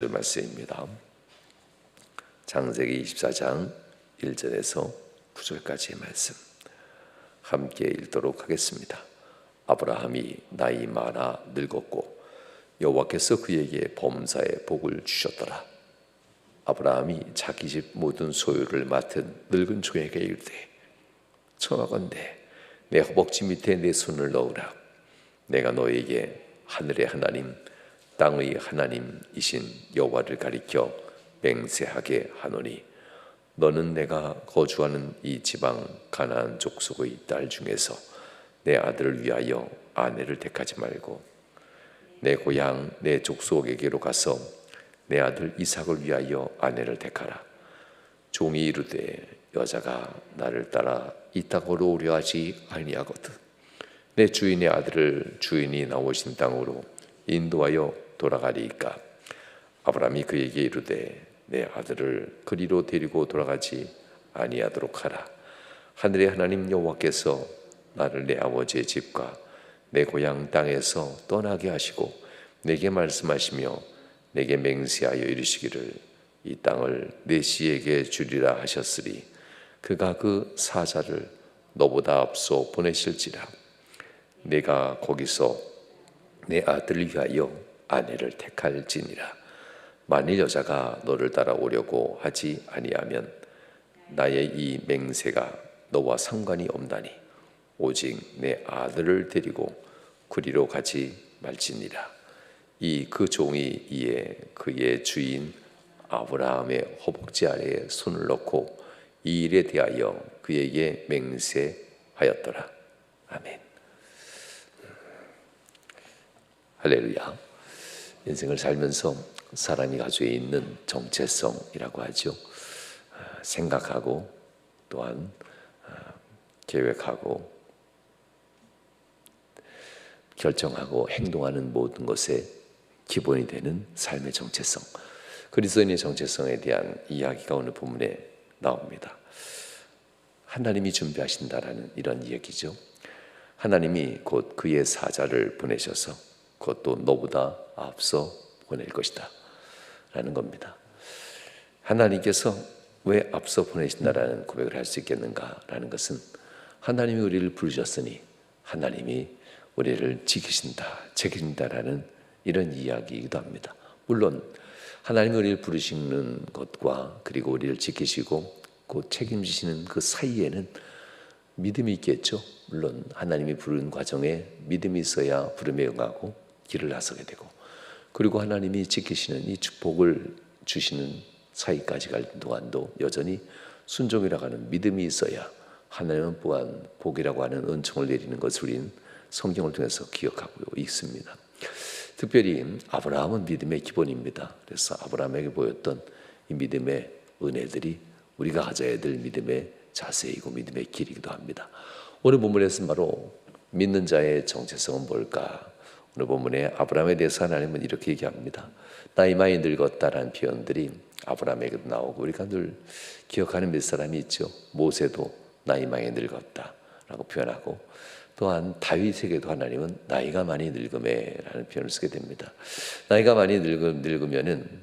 말씀입니다. 창세기 24장 1절에서 9절까지의 말씀 함께 읽도록 하겠습니다. 아브라함이 나이 많아 늙었고 여호와께서 그에게 범사의 복을 주셨더라. 아브라함이 자기 집 모든 소유를 맡은 늙은 종에게 이르되 청하건대 내 허벅지 밑에 내 손을 넣으라. 내가 너에게 하늘의 하나님 땅의 하나님이신 여호와를 가리켜 맹세하게 하노니 너는 내가 거주하는 이 지방 가나안 족속의 딸 중에서 내 아들을 위하여 아내를 택하지 말고 내 고향 내 족속에게로 가서 내 아들 이삭을 위하여 아내를 택하라. 종이 이르되 여자가 나를 따라 이 땅으로 오려 하지 아니하거든 내 주인의 아들을 주인이 나오신 땅으로 인도하여 돌아가리이까. 아브라함이 그에게 이르되 내 아들을 그리로 데리고 돌아가지 아니하도록 하라. 하늘의 하나님 여호와께서 나를 내 아버지의 집과 내 고향 땅에서 떠나게 하시고 내게 말씀하시며 내게 맹세하여 이르시기를 이 땅을 내 씨에게 주리라 하셨으리 그가 그 사자를 너보다 앞서 보내실지라. 내가 거기서 내 아들을 위하여 아내를 택할지니라. 만일 여자가 너를 따라오려고 하지 아니하면 나의 이 맹세가 너와 상관이 없나니 오직 내 아들을 데리고 그리로 가지 말지니라. 그 종이 이에 그의 주인 아브라함의 허벅지 아래에 손을 넣고 이 일에 대하여 그에게 맹세하였더라. 아멘. 할렐루야. 인생을 살면서 사람이 가지고 있는 정체성이라고 하죠. 생각하고 또한 계획하고 결정하고 행동하는 모든 것에 기본이 되는 삶의 정체성, 그리스도인의 정체성에 대한 이야기가 오늘 본문에 나옵니다. 하나님이 준비하신다라는 이런 이야기죠. 하나님이 곧 그의 사자를 보내셔서 그것도 너보다 앞서 보낼 것이다 라는 겁니다. 하나님께서 왜 앞서 보내신다라는 고백을 할 수 있겠는가 라는 것은 하나님이 우리를 부르셨으니 하나님이 우리를 지키신다, 책임진다라는 이런 이야기이기도 합니다. 물론 하나님이 우리를 부르시는 것과 그리고 우리를 지키시고 곧 책임지시는 그 사이에는 믿음이 있겠죠. 물론 하나님이 부르는 과정에 믿음이 있어야 부름에 응하고 길을 나서게 되고, 그리고 하나님이 지키시는 이 축복을 주시는 사이까지 갈 동안도 여전히 순종이라고 하는 믿음이 있어야 하나님은 또한 복이라고 하는 은총을 내리는 것을 우리는 성경을 통해서 기억하고 있습니다. 특별히 아브라함은 믿음의 기본입니다. 그래서 아브라함에게 보였던 이 믿음의 은혜들이 우리가 가져야 될 믿음의 자세이고 믿음의 길이기도 합니다. 오늘 본문에서는 바로 믿는 자의 정체성은 뭘까? 오늘 본문에 아브라함에 대해서 하나님은 이렇게 얘기합니다. 나이 많이 늙었다라는 표현들이 아브라함에게도 나오고 우리가 늘 기억하는 몇 사람이 있죠. 모세도 나이 많이 늙었다라고 표현하고 또한 다윗에게도 하나님은 나이가 많이 늙음에라는 표현을 쓰게 됩니다. 나이가 많이 늙으면은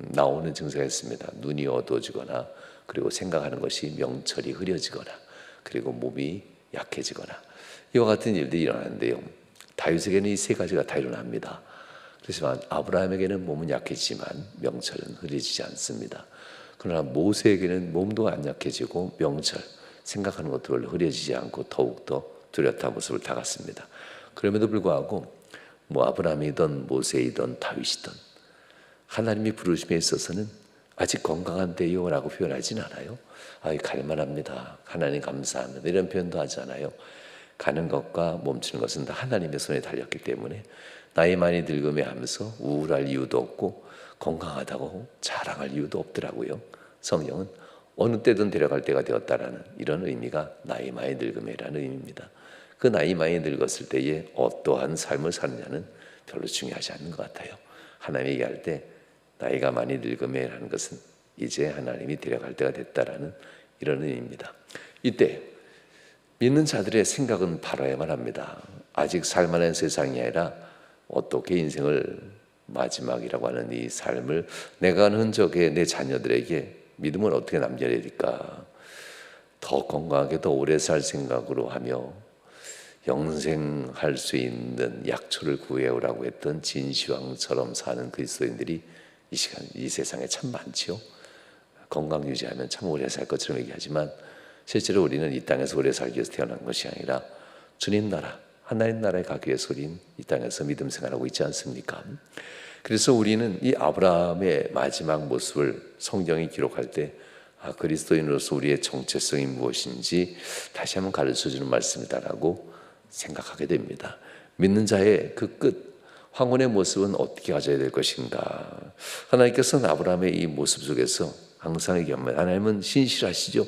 나오는 증세가 있습니다. 눈이 어두워지거나 그리고 생각하는 것이 명철이 흐려지거나 그리고 몸이 약해지거나 이와 같은 일들이 일어나는데요. 다윗에게는 이 세 가지가 다 일어납니다. 그렇지만 아브라함에게는 몸은 약해지지만 명철은 흐려지지 않습니다. 그러나 모세에게는 몸도 안 약해지고 명철, 생각하는 것도 흐려지지 않고 더욱더 뚜렷한 모습을 다갔습니다. 그럼에도 불구하고 아브라함이든 모세이든 다윗이든 하나님이 부르심에 있어서는 아직 건강한데요 라고 표현하진 않아요. 갈만합니다, 하나님 감사합니다 이런 표현도 하지 않아요. 가는 것과 멈추는 것은 다 하나님의 손에 달렸기 때문에 나이 많이 늙음에 하면서 우울할 이유도 없고 건강하다고 자랑할 이유도 없더라고요. 성경은 어느 때든 데려갈 때가 되었다라는 이런 의미가 나이 많이 늙음이라는 의미입니다. 그 나이 많이 늙었을 때에 어떠한 삶을 사느냐는 별로 중요하지 않는 것 같아요. 하나님이 얘기할 때 나이가 많이 늙음이라는 것은 이제 하나님이 데려갈 때가 됐다라는 이런 의미입니다. 이때 믿는 자들의 생각은 바라야만 합니다. 아직 살만한 세상이 아니라 어떻게 인생을 마지막이라고 하는 이 삶을 내가 가는 흔적에 내 자녀들에게 믿음을 어떻게 남겨야 될까? 더 건강하게 더 오래 살 생각으로 하며 영생할 수 있는 약초를 구해오라고 했던 진시황처럼 사는 그리스도인들이 이 시간 이 세상에 참 많지요. 건강 유지하면 참 오래 살 것처럼 얘기하지만 실제로 우리는 이 땅에서 오래 살기 위해서 태어난 것이 아니라 주님 나라, 하나님 나라에 가기 위해서 우린 이 땅에서 믿음 생활하고 있지 않습니까? 그래서 우리는 이 아브라함의 마지막 모습을 성경이 기록할 때 그리스도인으로서 우리의 정체성이 무엇인지 다시 한번 가르쳐주는 말씀이다라고 생각하게 됩니다. 믿는 자의 그 끝, 황혼의 모습은 어떻게 가져야 될 것인가? 하나님께서는 아브라함의 이 모습 속에서 항상 얘기합니다. 하나님은 신실하시죠.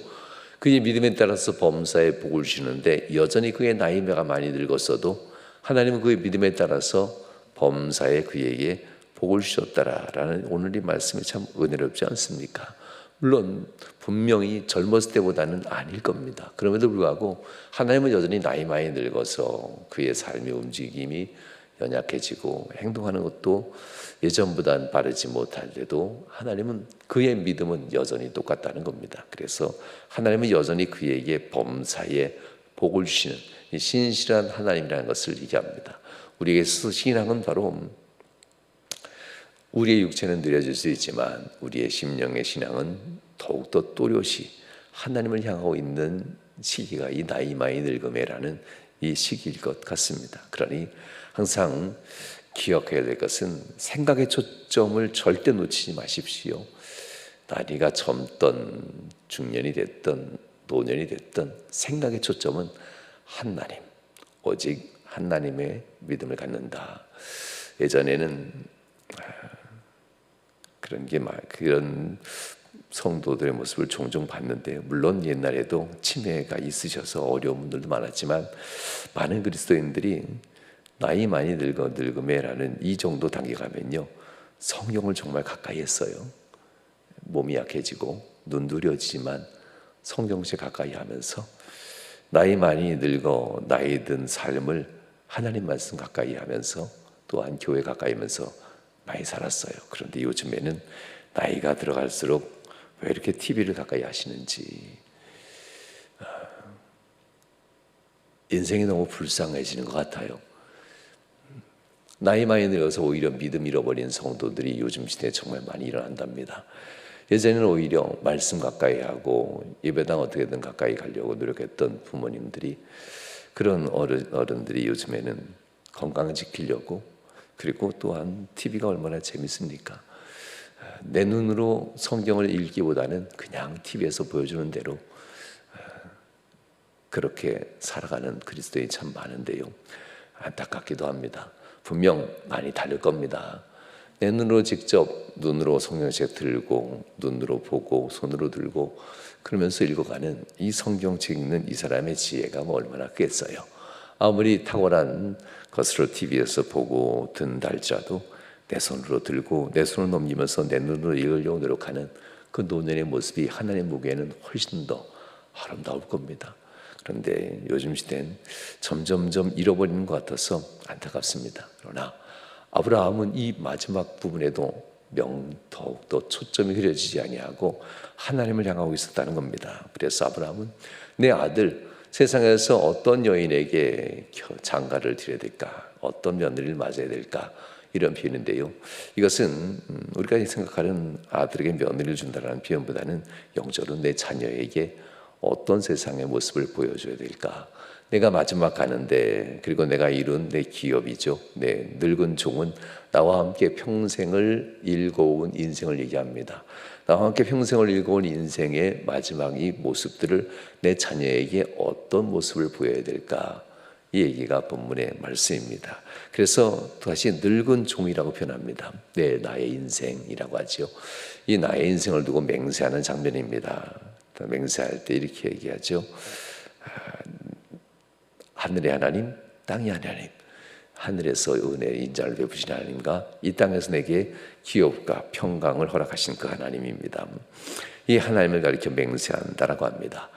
그의 믿음에 따라서 범사에 복을 주시는데 여전히 그의 나이가 많이 늙었어도 하나님은 그의 믿음에 따라서 범사에 그에게 복을 주셨다라는 오늘 이 말씀이 참 은혜롭지 않습니까? 물론 분명히 젊었을 때보다는 아닐 겁니다. 그럼에도 불구하고 하나님은 여전히 나이 많이 늙어서 그의 삶의 움직임이 연약해지고 행동하는 것도 예전보다는 빠르지 못할때도 하나님은 그의 믿음은 여전히 똑같다는 겁니다. 그래서 하나님은 여전히 그에게 범사에 복을 주시는 이 신실한 하나님이라는 것을 얘기합니다. 우리에게서 신앙은 바로 우리의 육체는 느려질 수 있지만 우리의 심령의 신앙은 더욱더 또렷이 하나님을 향하고 있는 시기가 이 나이 많이 늙음에라는 이 시기일 것 같습니다. 그러니 항상 기억해야 될 것은 생각의 초점을 절대 놓치지 마십시오. 나이가 젊던 중년이 됐던 노년이 됐던 생각의 초점은 하나님, 오직 하나님의 믿음을 갖는다. 예전에는 그런 성도들의 모습을 종종 봤는데 물론 옛날에도 치매가 있으셔서 어려운 분들도 많았지만 많은 그리스도인들이 나이 많이 늙음에라는 이 정도 단계 가면요 성경을 정말 가까이 했어요. 몸이 약해지고 눈도 흐려지지만 성경책 가까이 하면서 나이 많이 늙어 나이 든 삶을 하나님 말씀 가까이 하면서 또한 교회 가까이 하면서 많이 살았어요. 그런데 요즘에는 나이가 들어갈수록 왜 이렇게 TV를 가까이 하시는지 인생이 너무 불쌍해지는 것 같아요. 나이 많이 들어서 오히려 믿음 잃어버린 성도들이 요즘 시대에 정말 많이 일어난답니다. 예전에는 오히려 말씀 가까이 하고 예배당 어떻게든 가까이 가려고 노력했던 부모님들이 그런 어른들이 요즘에는 건강 지키려고 그리고 또한 TV가 얼마나 재밌습니까? 내 눈으로 성경을 읽기보다는 그냥 TV에서 보여주는 대로 그렇게 살아가는 그리스도인이 참 많은데요. 안타깝기도 합니다. 분명 많이 다를 겁니다. 내 눈으로 직접 눈으로 성경책 들고 눈으로 보고 손으로 들고 그러면서 읽어가는 이 성경책 읽는 이 사람의 지혜가 얼마나 크겠어요. 아무리 탁월한 것으로 TV에서 보고 든다 할지라도 내 손으로 들고 내 손을 넘기면서 내 눈으로 읽으려고 노력하는 그 노년의 모습이 하나님 보기에는 훨씬 더 아름다울 겁니다. 그런데 요즘 시대는 점점점 잃어버리는 것 같아서 안타깝습니다. 그러나 아브라함은 이 마지막 부분에도 더욱더 초점이 흐려지지 아니하고 하나님을 향하고 있었다는 겁니다. 그래서 아브라함은 내 아들 세상에서 어떤 여인에게 장가를 드려야 될까? 어떤 며느리를 맞아야 될까? 이런 표현인데요. 이것은 우리가 생각하는 아들에게 며느리를 준다는 표현보다는 영적으로 내 자녀에게 어떤 세상의 모습을 보여줘야 될까? 내가 마지막 가는데 그리고 내가 이룬 내 기업이죠. 내 늙은 종은 나와 함께 평생을 일궈온 인생을 얘기합니다. 나와 함께 평생을 일궈온 인생의 마지막 이 모습들을 내 자녀에게 어떤 모습을 보여야 될까? 이 얘기가 본문의 말씀입니다. 그래서 다시 늙은 종이라고 표현합니다. 나의 인생이라고 하죠. 이 나의 인생을 두고 맹세하는 장면입니다. 맹세할 때 이렇게 얘기하죠. 하늘의 하나님, 땅의 하나님, 하늘에서 은혜의 인자를 베푸신 하나님과 이 땅에서 내게 기업과 평강을 허락하신 그 하나님입니다. 이 하나님을 가리켜 맹세한다라고 합니다.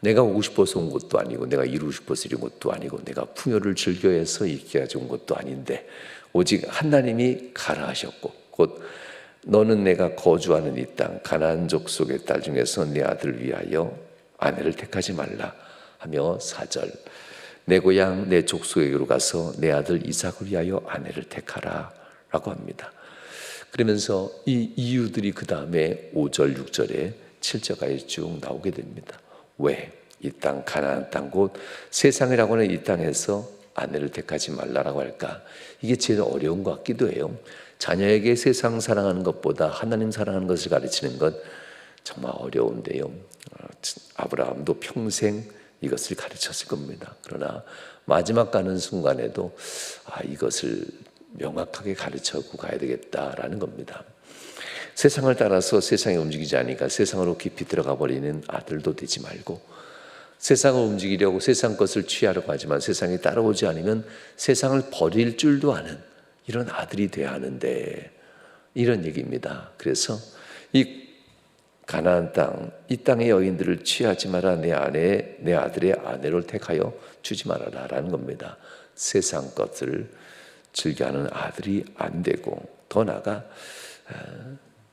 내가 오고 싶어서 온 것도 아니고 내가 이루고 싶어서 이룬 것도 아니고 내가 풍요를 즐겨해서 이렇게 가지고 온 것도 아닌데 오직 하나님이 가라 하셨고 곧 너는 내가 거주하는 이 땅 가나안 족속의 딸 중에서 내 아들을 위하여 아내를 택하지 말라 하며 4절 내 고향 내 족속에게로 가서 내 아들 이삭을 위하여 아내를 택하라 라고 합니다. 그러면서 이 이유들이 그 다음에 5절 6절에 7절까지 쭉 나오게 됩니다. 왜? 이 땅 가나안 땅 곧 세상이라고 하는 이 땅에서 아내를 택하지 말라라고 할까? 이게 제일 어려운 것 같기도 해요. 자녀에게 세상 사랑하는 것보다 하나님 사랑하는 것을 가르치는 것 정말 어려운데요. 아브라함도 평생 이것을 가르쳤을 겁니다. 그러나 마지막 가는 순간에도 이것을 명확하게 가르쳐고 가야 되겠다라는 겁니다. 세상을 따라서 세상에 움직이지 않으니까 세상으로 깊이 들어가 버리는 아들도 되지 말고 세상을 움직이려고 세상 것을 취하려고 하지만 세상에 따라오지 않으면 세상을 버릴 줄도 아는 이런 아들이 돼야 하는데 이런 얘기입니다. 그래서 이 가나안 땅, 이 땅의 여인들을 취하지 마라. 내 아들의 아내를 택하여 주지 말아라 라는 겁니다. 세상 것을 즐겨하는 아들이 안 되고 더 나아가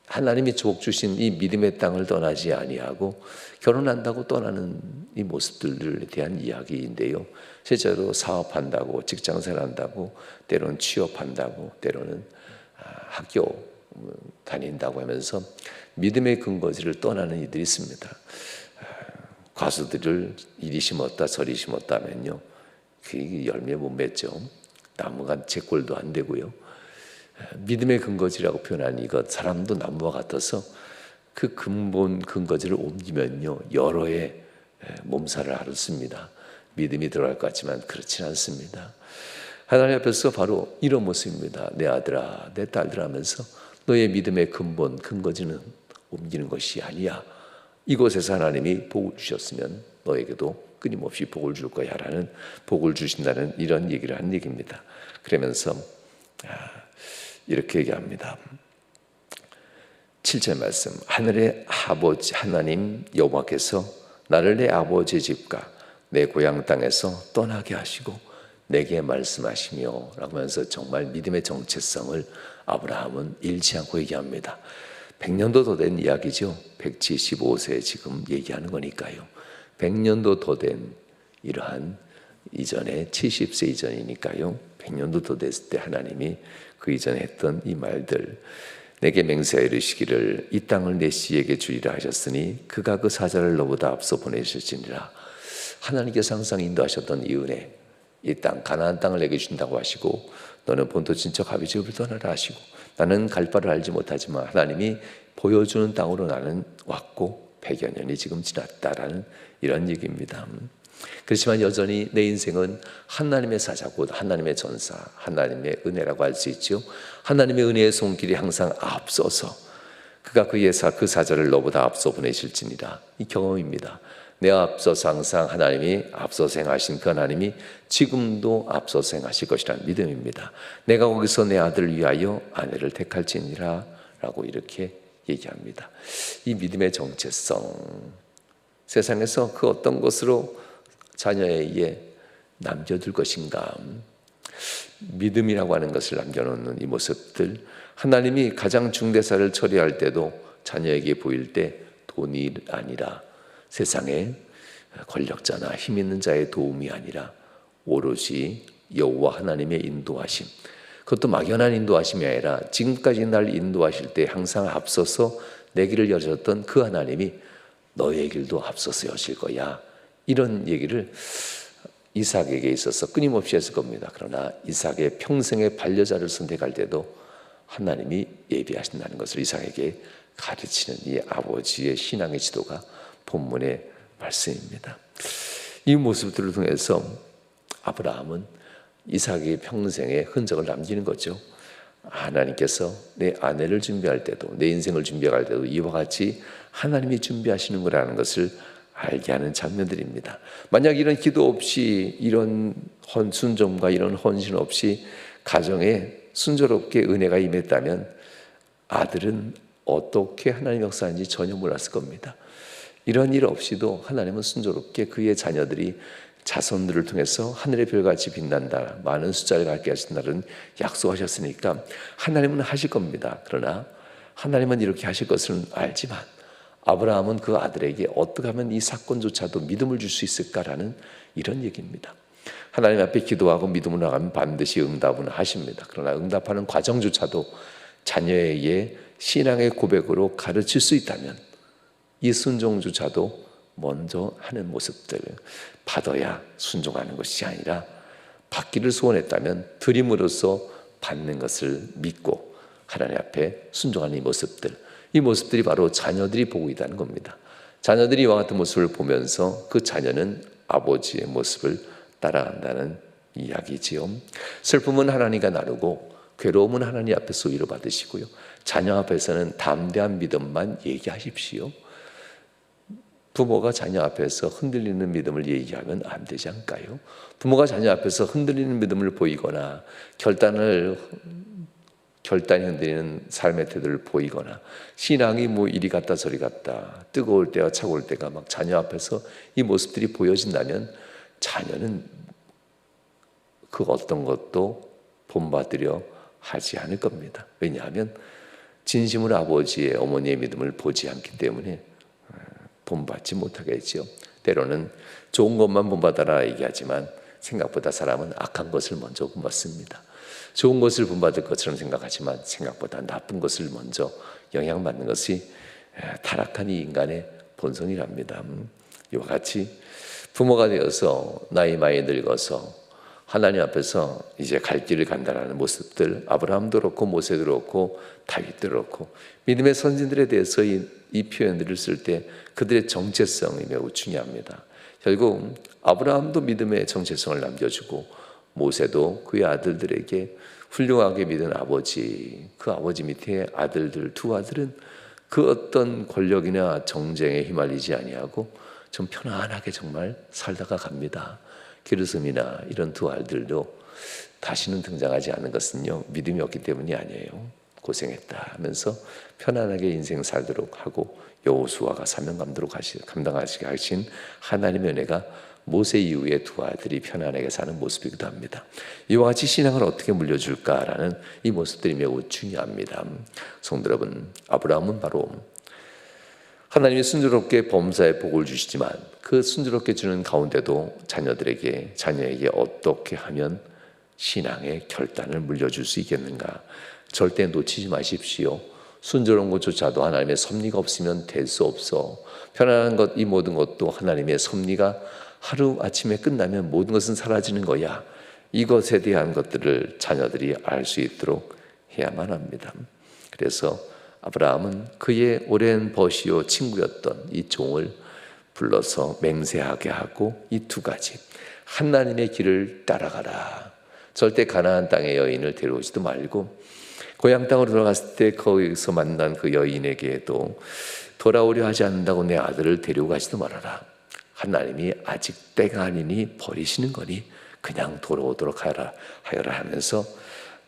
하나님이 복 주신 이 믿음의 땅을 떠나지 아니하고 결혼한다고 떠나는 이 모습들에 대한 이야기인데요. 실제로 사업한다고 직장생활한다고 때로는 취업한다고 때로는 학교 다닌다고 하면서 믿음의 근거지를 떠나는 이들이 있습니다. 과수들을 이리 심었다 저리 심었다 하면요 그 열매 못 맺죠. 나무가 제 꼴도 안 되고요. 믿음의 근거지라고 표현한 이것 사람도 나무와 같아서 그 근본 근거지를 옮기면요 여러 해 몸살을 앓습니다. 믿음이 들어갈 것 같지만 그렇진 않습니다. 하나님 앞에서 바로 이런 모습입니다. 내 아들아 내 딸들아 하면서 너의 믿음의 근본 근거지는 옮기는 것이 아니야. 이곳에서 하나님이 복을 주셨으면 너에게도 끊임없이 복을 줄 거야 라는 복을 주신다는 이런 얘기를 한 얘기입니다. 그러면서 이렇게 얘기합니다. 7절 말씀 하늘의 아버지 하나님 여호와께서 나를 내 아버지의 집과 내 고향 땅에서 떠나게 하시고 내게 말씀하시며 라고 하면서 정말 믿음의 정체성을 아브라함은 잃지 않고 얘기합니다. 100년도 더 된 이야기죠. 175세 지금 얘기하는 거니까요. 100년도 더 된 이러한 이전에 70세 이전이니까요. 100년도 더 됐을 때 하나님이 그 이전에 했던 이 말들 내게 맹세하여 이르시기를 이 땅을 내 씨에게 주리라 하셨으니 그가 그 사자를 너보다 앞서 보내실지니라. 하나님께서 항상 인도하셨던 이 은혜 이 땅 가나안 땅을 내게 준다고 하시고 너는 본토 친척 아비 집을 떠나라 하시고 나는 갈 바를 알지 못하지만 하나님이 보여주는 땅으로 나는 왔고 100여 년이 지금 지났다라는 이런 얘기입니다. 그렇지만 여전히 내 인생은 하나님의 사자 곧 하나님의 전사 하나님의 은혜라고 할 수 있죠. 하나님의 은혜의 손길이 항상 앞서서 그가 그 사자를 너보다 앞서 보내실지니라. 이 경험입니다. 내 앞서서 항상 하나님이 앞서서 행하신 그 하나님이 지금도 앞서서 행하실 것이라는 믿음입니다. 내가 거기서 내 아들을 위하여 아내를 택할지니라 라고 이렇게 얘기합니다. 이 믿음의 정체성 세상에서 그 어떤 것으로 자녀에게 남겨둘 것인가 믿음이라고 하는 것을 남겨놓는 이 모습들 하나님이 가장 중대사를 처리할 때도 자녀에게 보일 때 돈이 아니라 세상의 권력자나 힘 있는 자의 도움이 아니라 오롯이 여호와 하나님의 인도하심 그것도 막연한 인도하심이 아니라 지금까지 날 인도하실 때 항상 앞서서 내 길을 여셨던 그 하나님이 너의 길도 앞서서 여실 거야 이런 얘기를 이삭에게 있어서 끊임없이 했을 겁니다. 그러나 이삭의 평생의 반려자를 선택할 때도 하나님이 예비하신다는 것을 이삭에게 가르치는 이 아버지의 신앙의 지도가 본문의 말씀입니다. 이 모습들을 통해서 아브라함은 이삭의 평생의 흔적을 남기는 거죠. 하나님께서 내 아내를 준비할 때도 내 인생을 준비할 때도 이와 같이 하나님이 준비하시는 거라는 것을 알게 하는 장면들입니다. 만약 이런 기도 없이 이런 순종과 이런 헌신 없이 가정에 순조롭게 은혜가 임했다면 아들은 어떻게 하나님 역사하는지 전혀 몰랐을 겁니다. 이런 일 없이도 하나님은 순조롭게 그의 자녀들이 자손들을 통해서 하늘의 별같이 빛난다, 많은 숫자를 갖게 하신다는 약속하셨으니까 하나님은 하실 겁니다. 그러나 하나님은 이렇게 하실 것을 알지만 아브라함은 그 아들에게 어떻게 하면 이 사건조차도 믿음을 줄 수 있을까라는 이런 얘기입니다. 하나님 앞에 기도하고 믿음으로 나가면 반드시 응답은 하십니다. 그러나 응답하는 과정조차도 자녀에게 신앙의 고백으로 가르칠 수 있다면 이 순종조차도 먼저 하는 모습들, 받아야 순종하는 것이 아니라 받기를 소원했다면 드림으로써 받는 것을 믿고 하나님 앞에 순종하는 이 모습들이 바로 자녀들이 보고 있다는 겁니다. 자녀들이 이와 같은 모습을 보면서 그 자녀는 아버지의 모습을 따라간다는 이야기지요. 슬픔은 하나님과 나누고 괴로움은 하나님 앞에서 위로받으시고요, 자녀 앞에서는 담대한 믿음만 얘기하십시오. 부모가 자녀 앞에서 흔들리는 믿음을 얘기하면 안 되지 않을까요? 부모가 자녀 앞에서 흔들리는 믿음을 보이거나 결단이 흔들리는 삶의 태도를 보이거나 신앙이 이리 갔다 저리 갔다 뜨거울 때와 차가울 때가 막 자녀 앞에서 이 모습들이 보여진다면 자녀는 그 어떤 것도 본받으려 하지 않을 겁니다. 왜냐하면 진심으로 아버지의 어머니의 믿음을 보지 않기 때문에 본받지 못하겠지요. 때로는 좋은 것만 본받아라 얘기하지만 생각보다 사람은 악한 것을 먼저 본받습니다. 좋은 것을 본받을 것처럼 생각하지만 생각보다 나쁜 것을 먼저 영향받는 것이 타락한 이 인간의 본성이랍니다. 이와 같이 부모가 되어서 나이 많이 늙어서 하나님 앞에서 이제 갈 길을 간다라는 모습들, 아브라함도 그렇고 모세도 그렇고 다윗도 그렇고 믿음의 선진들에 대해서 이 표현들을 쓸 때 그들의 정체성이 매우 중요합니다. 결국 아브라함도 믿음의 정체성을 남겨주고 모세도 그의 아들들에게 훌륭하게 믿은 아버지, 그 아버지 밑에 아들들, 두 아들은 그 어떤 권력이나 정쟁에 휘말리지 아니하고 좀 편안하게 정말 살다가 갑니다. 기르스미나 이런 두 아들도 다시는 등장하지 않는 것은요, 믿음이 없기 때문이 아니에요. 고생했다 하면서 편안하게 인생 살도록 하고 여호수아가 사명 감당하시게 하신 하나님의 은혜가 모세 이후에 두 아들이 편안하게 사는 모습이기도 합니다. 이와 같이 신앙을 어떻게 물려줄까라는 이 모습들이 매우 중요합니다. 성도 여러분, 아브라함은 바로 하나님이 순조롭게 범사에 복을 주시지만 그 순조롭게 주는 가운데도 자녀에게 어떻게 하면 신앙의 결단을 물려줄 수 있겠는가? 절대 놓치지 마십시오. 순조로운 것조차도 하나님의 섭리가 없으면 될 수 없어. 편안한 것, 이 모든 것도 하나님의 섭리가 하루아침에 끝나면 모든 것은 사라지는 거야. 이것에 대한 것들을 자녀들이 알 수 있도록 해야만 합니다. 그래서 아브라함은 그의 오랜 버시오 친구였던 이 종을 불러서 맹세하게 하고 이 두 가지, 하나님의 길을 따라가라. 절대 가나안 땅의 여인을 데려오지도 말고 고향 땅으로 돌아갔을 때 거기서 만난 그 여인에게도 돌아오려 하지 않는다고 내 아들을 데리고 가지도 말아라. 하나님이 아직 때가 아니니 버리시는 거니 그냥 돌아오도록 하여라 하면서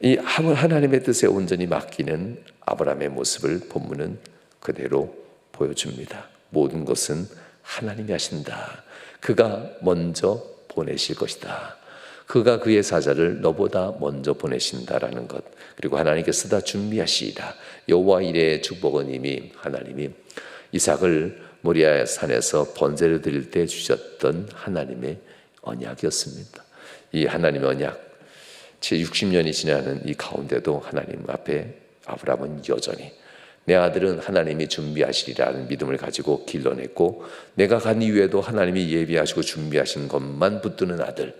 이 하나님의 뜻에 온전히 맡기는 아브라함의 모습을 본문은 그대로 보여줍니다. 모든 것은 하나님이 하신다. 그가 먼저 보내실 것이다. 그가 그의 사자를 너보다 먼저 보내신다라는 것, 그리고 하나님께서 다 준비하시리라. 여호와 이레의 축복은 이미 하나님이 이삭을 모리아 산에서 번제를 드릴 때 주셨던 하나님의 언약이었습니다. 이 하나님의 언약, 제 60년이 지나는 이 가운데도 하나님 앞에 아브라함은 여전히 내 아들은 하나님이 준비하시리라는 믿음을 가지고 길러냈고, 내가 간 이후에도 하나님이 예비하시고 준비하신 것만 붙드는 아들,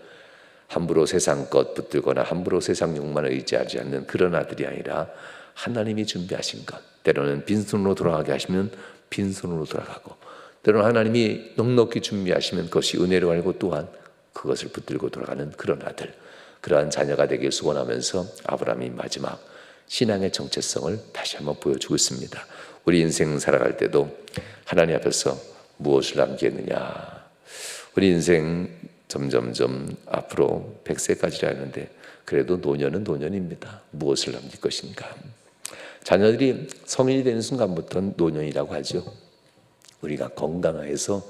함부로 세상 것 붙들거나 함부로 세상 욕만을 의지하지 않는 그런 아들이 아니라 하나님이 준비하신 것, 때로는 빈손으로 돌아가게 하시면 빈손으로 돌아가고, 때로는 하나님이 넉넉히 준비하시면 그것이 은혜로 알고 또한 그것을 붙들고 돌아가는 그런 아들, 그러한 자녀가 되길 소원하면서 아브라함이 마지막 신앙의 정체성을 다시 한번 보여주고 있습니다. 우리 인생 살아갈 때도 하나님 앞에서 무엇을 남기겠느냐. 우리 인생 점점점 앞으로 100세까지라 하는데 그래도 노년은 노년입니다. 무엇을 남길 것인가. 자녀들이 성인이 되는 순간부터 노년이라고 하죠. 우리가 건강해서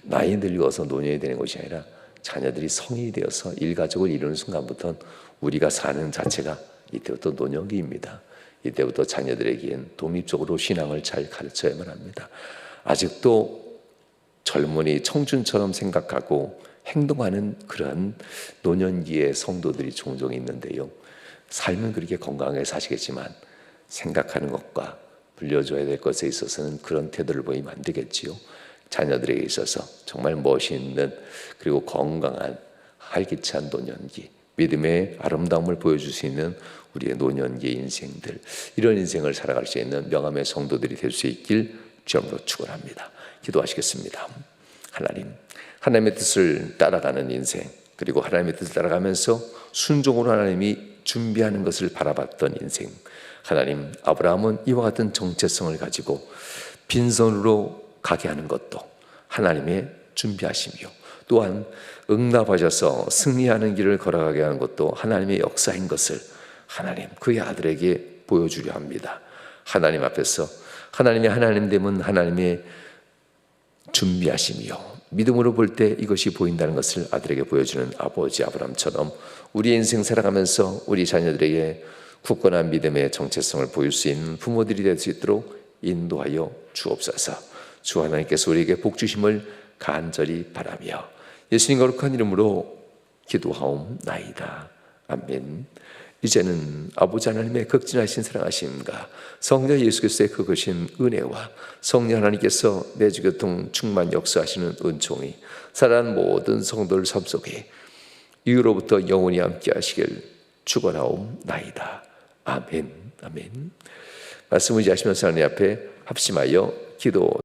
나이 늙어서 노년이 되는 것이 아니라 자녀들이 성인이 되어서 일가족을 이루는 순간부터 우리가 사는 자체가 이때부터 노년기입니다. 이때부터 자녀들에겐 독립적으로 신앙을 잘 가르쳐야만 합니다. 아직도 젊은이 청춘처럼 생각하고 행동하는 그런 노년기의 성도들이 종종 있는데요. 삶은 그렇게 건강하게 사시겠지만 생각하는 것과 물려줘야 될 것에 있어서는 그런 태도를 보이면 안 되겠지요. 자녀들에게 있어서 정말 멋있는 그리고 건강한 활기찬 노년기, 믿음의 아름다움을 보여줄 수 있는 우리의 노년기의 인생들, 이런 인생을 살아갈 수 있는 명함의 성도들이 될 수 있길 주님으로 축원합니다. 기도하시겠습니다. 하나님, 하나님의 뜻을 따라가는 인생, 그리고 하나님의 뜻을 따라가면서 순종으로 하나님이 준비하는 것을 바라봤던 인생. 하나님, 아브라함은 이와 같은 정체성을 가지고 빈손으로 가게 하는 것도 하나님의 준비하심이요, 또한 응답하셔서 승리하는 길을 걸어가게 하는 것도 하나님의 역사인 것을 하나님, 그의 아들에게 보여주려 합니다. 하나님 앞에서 하나님의 하나님됨은 하나님의 준비하심이요, 믿음으로 볼 때 이것이 보인다는 것을 아들에게 보여주는 아버지 아브라함처럼 우리 인생 살아가면서 우리 자녀들에게 굳건한 믿음의 정체성을 보일 수 있는 부모들이 될 수 있도록 인도하여 주옵소서. 주 하나님께서 우리에게 복 주심을 간절히 바라며 예수님 거룩한 이름으로 기도하옵나이다. 아멘. 이제는 아버지 하나님의 극진하신 사랑하심과 성령 예수 그리스도의 그것인 은혜와 성령 하나님께서 내주교통 충만 역사하시는 은총이 살아난 모든 성도들 삶 속에 이후로부터 영원히 함께 하시길 축원하옵나이다. 아멘. 아멘. 말씀 의지하시면서 하나님 앞에 합심하여 기도